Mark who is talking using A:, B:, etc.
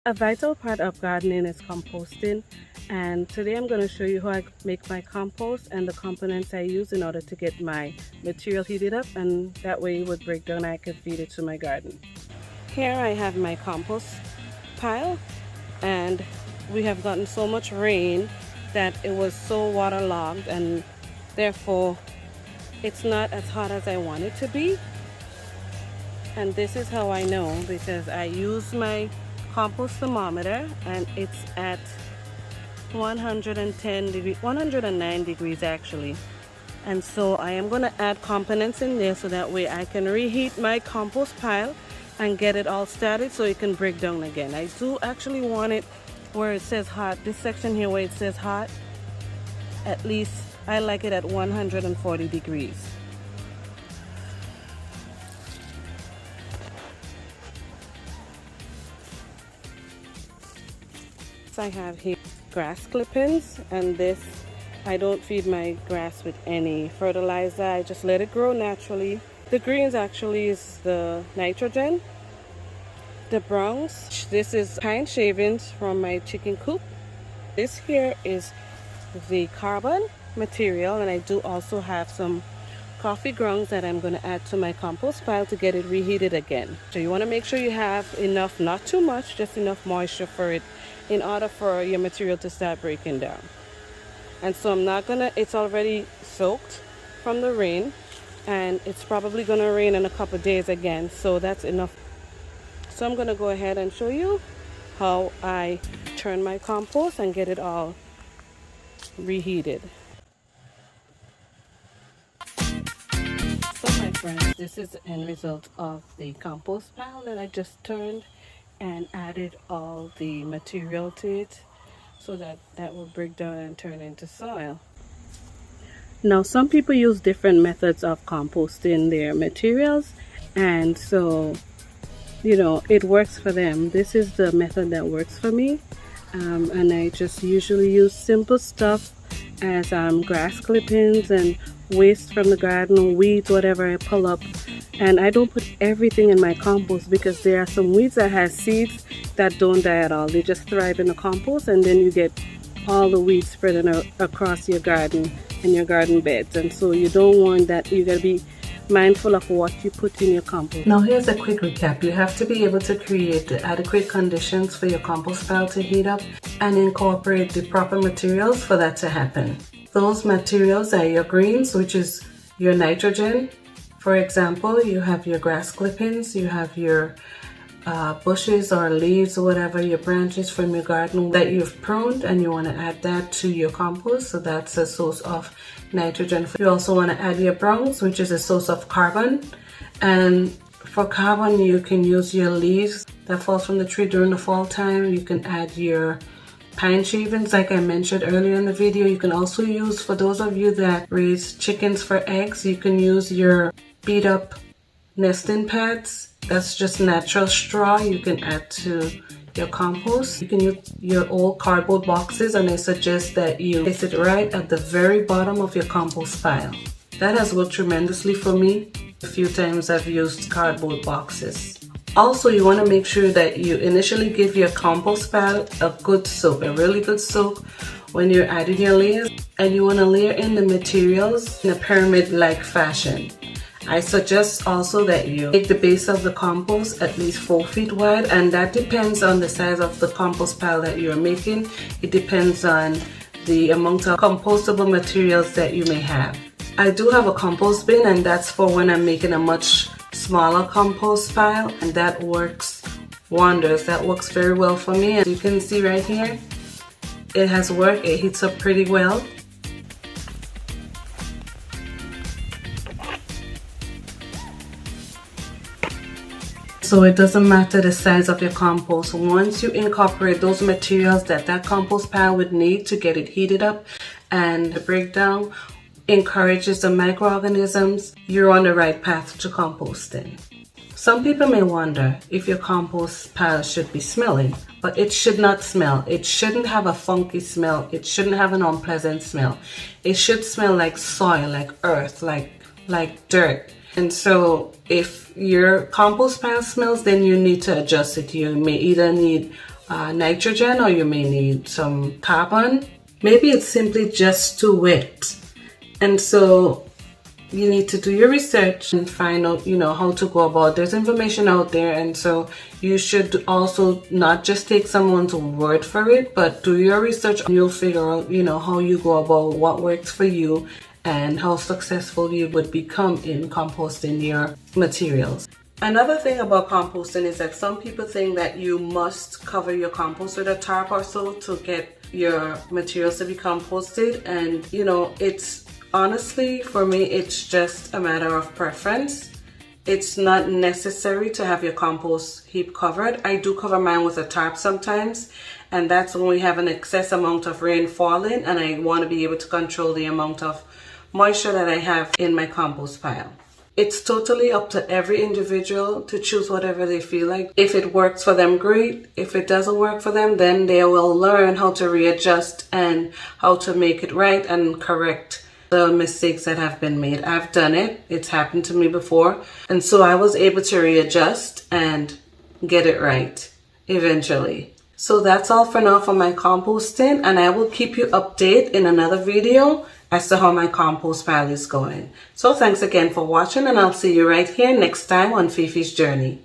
A: A vital part of gardening is composting, and today I'm going to show you how I make my compost and the components I use in order to get my material heated up, and that way it would break down and I can feed it to my garden. Here I have my compost pile, and we have gotten so much rain that it was so waterlogged, and therefore it's not as hot as I want it to be. And this is how I know, because I use my compost thermometer and it's at 110 degrees, 109 degrees actually. And so I am going to add components in there so that way I can reheat my compost pile and get it all started so it can break down again. I do actually want it where it says hot. This section here where it says hot, at least I like it at 140 degrees. I have here grass clippings, and this, I don't feed my grass with any fertilizer. I just let it grow naturally. The greens actually is the nitrogen. The browns, this is pine shavings from my chicken coop. This here is the carbon material, and I do also have some coffee grounds that I'm going to add to my compost pile to get it reheated again. So you want to make sure you have enough, not too much, just enough moisture for it in order for your material to start breaking down. And so I'm not gonna, it's already soaked from the rain, and it's probably gonna rain in a couple days again, so that's enough. So I'm gonna go ahead and show you how I turn my compost and get it all reheated. So my friends, this is the end result of the compost pile that I just turned and added all the material to it so that will break down and turn into soil. Now some people use different methods of composting their materials, and so it works for them. This is the method that works for me, and I just usually use simple stuff as grass clippings and waste from the garden, weeds, whatever I pull up. And I don't put everything in my compost because there are some weeds that have seeds that don't die at all. They just thrive in the compost, and then you get all the weeds spreading across your garden and your garden beds. And so you don't want that. You gotta be mindful of what you put in your compost.
B: Now here's a quick recap. You have to be able to create the adequate conditions for your compost pile to heat up and incorporate the proper materials for that to happen. Those materials are your greens, which is your nitrogen. For example, you have your grass clippings, you have your bushes or leaves or whatever, your branches from your garden that you've pruned, and you want to add that to your compost, so that's a source of nitrogen. You also want to add your browns, which is a source of carbon, and for carbon you can use your leaves that falls from the tree during the fall time. You can add your pine shavings like I mentioned earlier in the video. You can also use, for those of you that raise chickens for eggs, you can use your beat up nesting pads. That's just natural straw you can add to your compost. You can use your old cardboard boxes, and I suggest that you place it right at the very bottom of your compost pile. That has worked tremendously for me. A few times I've used cardboard boxes. Also, you want to make sure that you initially give your compost pile a good soak, a really good soak when you're adding your layers, and you want to layer in the materials in a pyramid-like fashion. I suggest also that you make the base of the compost at least 4 feet wide, and that depends on the size of the compost pile that you're making. It depends on the amount of compostable materials that you may have. I do have a compost bin, and that's for when I'm making a much smaller compost pile, and that works wonders. That works very well for me. As you can see right here, it has worked. It heats up pretty well. So it doesn't matter the size of your compost. Once you incorporate those materials that compost pile would need to get it heated up, and the breakdown encourages the microorganisms, you're on the right path to composting. Some people may wonder if your compost pile should be smelling, but it should not smell. It shouldn't have a funky smell. It shouldn't have an unpleasant smell. It should smell like soil, like earth, like dirt. And so if your compost pile smells, then you need to adjust it. You may either need nitrogen, or you may need some carbon. Maybe it's simply just too wet. And so you need to do your research and find out, how to go about. There's information out there, and so you should also not just take someone's word for it, but do your research. You'll figure out, how you go about what works for you and how successful you would become in composting your materials. Another thing about composting is that some people think that you must cover your compost with a tarp or so to get your materials to be composted, and it's honestly, for me, it's just a matter of preference. It's not necessary to have your compost heap covered. I do cover mine with a tarp sometimes, and that's when we have an excess amount of rain falling and I want to be able to control the amount of moisture that I have in my compost pile. It's totally up to every individual to choose whatever they feel like. If it works for them, great. If it doesn't work for them, then they will learn how to readjust and how to make it right and correct the mistakes that have been made. I've done it. It's happened to me before. And so I was able to readjust and get it right eventually. So that's all for now for my composting, and I will keep you updated in another video as to how my compost pile is going. So thanks again for watching, and I'll see you right here next time on Fefe's Journey.